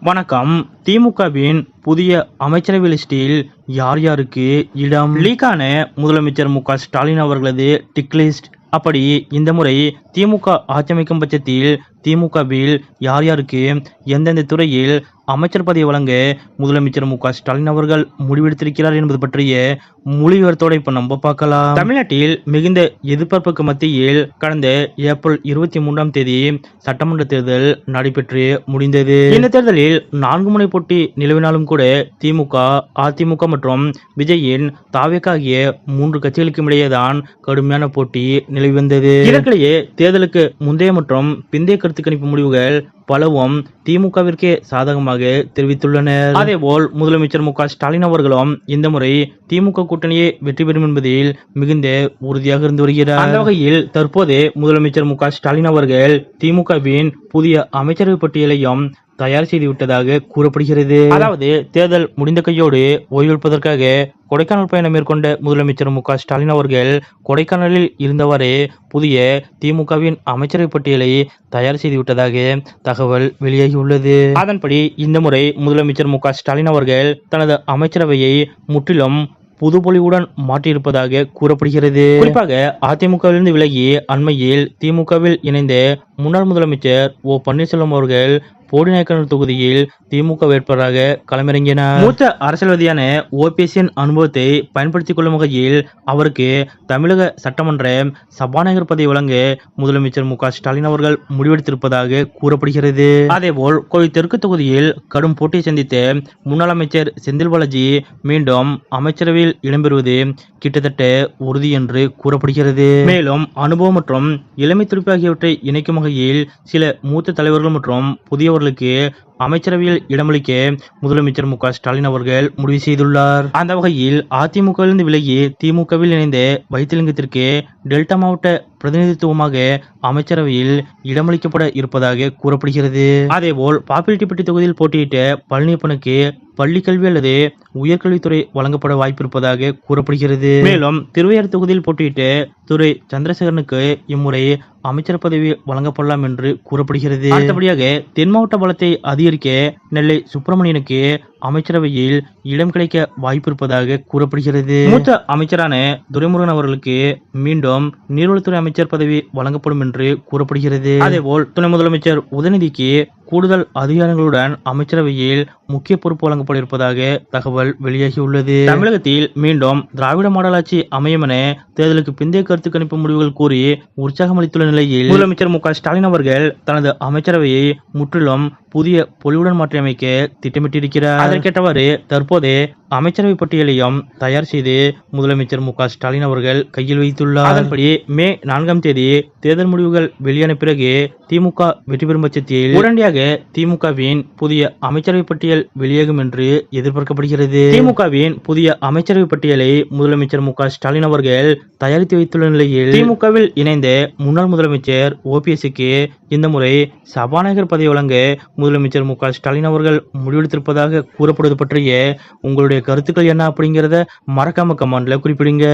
வணக்கம். திமுகவின் புதிய அமைச்சரவை லிஸ்டில் யார் யாருக்கு இடம்? லீக்கான முதலமைச்சர் மு க ஸ்டாலின் அவர்களது டிக் லிஸ்ட். அப்படி இந்த முறை திமுக ஆட்சி அமைக்கும் பட்சத்தில் திமுகவில் யார் யாருக்கு எந்தெந்த துறையில் அமைச்சர் பதவி வழங்க முதலமைச்சர் மு க ஸ்டாலின் அவர்கள் முடிவெடுத்திருக்கிறார் என்பது பற்றிய முழு விவரத்தோட இப்ப நம்ம பார்க்கலாம். தமிழ்நாட்டில் மிகுந்த எதிர்பார்ப்புக்கு மத்தியில் கடந்த ஏப்ரல் 23ஆம் தேதி சட்டமன்ற தேர்தல் நடைபெற்று முடிந்தது. இந்த தேர்தலில் 4 முனை போட்டி நிலவினாலும் கூட திமுக, அதிமுக மற்றும் விஜயின் தாவேக ஆகிய 3 கட்சிகளுக்கும் இடையேதான் கடுமையான போட்டி நிலவி வந்தது. இதற்கிடையே தேர்தலுக்கு முந்தைய மற்றும் பிந்தைய கருத்து கணிப்பு முடிவுகள் பலவும் திமுகவிற்கே சாதகமாக தெரிவித்துள்ளனர். அதேபோல் முதலமைச்சர் மு க ஸ்டாலின் அவர்களும் இந்த முறை திமுக கூட்டணியே வெற்றி பெறும் என்பதில் மிகுந்த உறுதியாக இருந்து வருகிறார். அந்த வகையில் தற்போது முதலமைச்சர் மு க ஸ்டாலின் அவர்கள் திமுகவின் புதிய அமைச்சரவை பட்டியலையும் தயார் செய்து விட்டதாக கூறப்படுகிறது. அதாவது தேர்தல் முடிந்த கையோடு ஓய்வெடுப்பதற்காக கொடைக்கானல் பயணம் மேற்கொண்ட முதலமைச்சர் மு க ஸ்டாலின் அவர்கள் கொடைக்கானலில் இருந்தவாறே புதிய திமுகவின் அமைச்சரவை பட்டியலை தயார் செய்து விட்டதாக தகவல் வெளியாகியுள்ளது. அதன்படி இந்த முறை முதலமைச்சர் மு க ஸ்டாலின் அவர்கள் தனது அமைச்சரவையை முற்றிலும் புதுப்பொலிவுடன் மாற்றியிருப்பதாக கூறப்படுகிறது. குறிப்பாக அதிமுகவிலிருந்து விலகி அண்மையில் திமுகவில் இணைந்த முன்னாள் முதலமைச்சர் ஓ பன்னீர்செல்வம் அவர்கள் போடிநாயக்கனூர் தொகுதியில் திமுக வேட்பாளராக களமிறங்கினார். மூத்த அரசியல்வாதியான ஓபிஎஸ்ஸின் அனுபவத்தை பயன்படுத்திக் கொள்ளும் வகையில் அவருக்கு தமிழக சட்டமன்ற சபாநாயகர் பதவி வழங்க முதலமைச்சர் மு க ஸ்டாலின் அவர்கள் முடிவெடுத்திருப்பதாக கூறப்படுகிறது. அதேபோல் கோவை தெற்கு தொகுதியில் கடும் போட்டியை சந்தித்த முன்னாள் அமைச்சர் செந்தில் பாலாஜி மீண்டும் அமைச்சரவையில் இடம்பெறுவது கிட்டத்தட்ட உறுதி என்று கூறப்படுகிறது. மேலும் அனுபவம் மற்றும் இளமை துடிப்பு ஆகியவற்றை இணைக்கும் வகையில் சில மூத்த தலைவர்கள் மற்றும் புதியவர்களுக்கு அமைச்சரவையில் இடமளிக்க முதலமைச்சர் மு க ஸ்டாலின் அவர்கள் முடிவு செய்துள்ளார். அந்த வகையில் அதிமுகவிலிருந்து விலகி திமுகவில் இணைந்த வைத்திலிங்கத்திற்கு டெல்டா மாவட்ட பிரதிநிதித்துவமாக அமைச்சரவையில் இடமளிக்கப்பட இருப்பதாக கூறப்படுகிறது. அதேபோல் பாப்பிரெட்டிப்பட்டி தொகுதியில் போட்டியிட்ட பழனியப்பனுக்கு பள்ளிக்கல்வி அல்லது உயர்கல்வித்துறை வழங்கப்பட வாய்ப்பிருப்பதாக கூறப்படுகிறது. மேலும் திருவையாறு தொகுதியில் போட்டியிட்ட துரை சந்திரசேகரனுக்கு இம்முறை அமைச்சர் பதவி வழங்கப்படலாம் என்று கூறப்படுகிறது. அடுத்தபடியாக தென் மாவட்ட பலத்தை அதிகரிக்க நெல்லை சுப்பிரமணியனுக்கு அமைச்சரவையில் இடம் கிடைக்க வாய்ப்பிருப்பதாக கூறப்படுகிறது. மூத்த அமைச்சரான துரைமுருகன் அவர்களுக்கு மீண்டும் நீர்வளத்துறை அமைச்சர் பதவி வழங்கப்படும் என்று கூறப்படுகிறது. அதேபோல் துணை முதலமைச்சர் உதயநிதிக்கு கூடுதல் அதிகாரங்களுடன் அமைச்சரவையில் முக்கிய பொறுப்பு வழங்கப்பட இருப்பதாக தகவல் வெளியாகியுள்ளது. தமிழகத்தில் மீண்டும் திராவிட மாடல் ஆட்சி அமையும் என தேர்தலுக்கு பிந்தைய கருத்து கணிப்பு முடிவுகள் கூறி உற்சாகம் அளித்துள்ள நிலையில் முதலமைச்சர் மு க ஸ்டாலின் அவர்கள் தனது அமைச்சரவையை முற்றிலும் புதிய பொலிவுடன் மாற்றியமைக்க திட்டமிட்டிருக்கிறார். அதற்கேற்றவாறு தற்போது அமைச்சரவை பட்டியலையும் தயார் செய்து முதலமைச்சர் மு க ஸ்டாலின் அவர்கள் கையில் வைத்துள்ளார். அதன்படி மே 4ஆம் தேதி தேர்தல் முடிவுகள் வெளியான பிறகு திமுக வெற்றி பெறும் பட்சத்தில் உடனடியாக திமுகவின் புதிய அமைச்சரவை பட்டியல் வெளியாகும் என்று எதிர்பார்க்கப்படுகிறது. திமுகவின் புதிய அமைச்சரவை பட்டியலை முதலமைச்சர் மு க ஸ்டாலின் அவர்கள் தயாரித்து வைத்துள்ள நிலையில் திமுகவில் இணைந்த முன்னாள் முதலமைச்சர் ஓபிஎஸ்க்கு இந்த முறை சபாநாயகர் பதவி வழங்க முதலமைச்சர் மு க ஸ்டாலின் அவர்கள் முடிவெடுத்திருப்பதாக கூறப்படுவது பற்றிய உங்களுடைய கருத்துக்கள் என்ன அப்படிங்கிறத மறக்காம கமெண்ட்ல குறிப்பிடுங்க.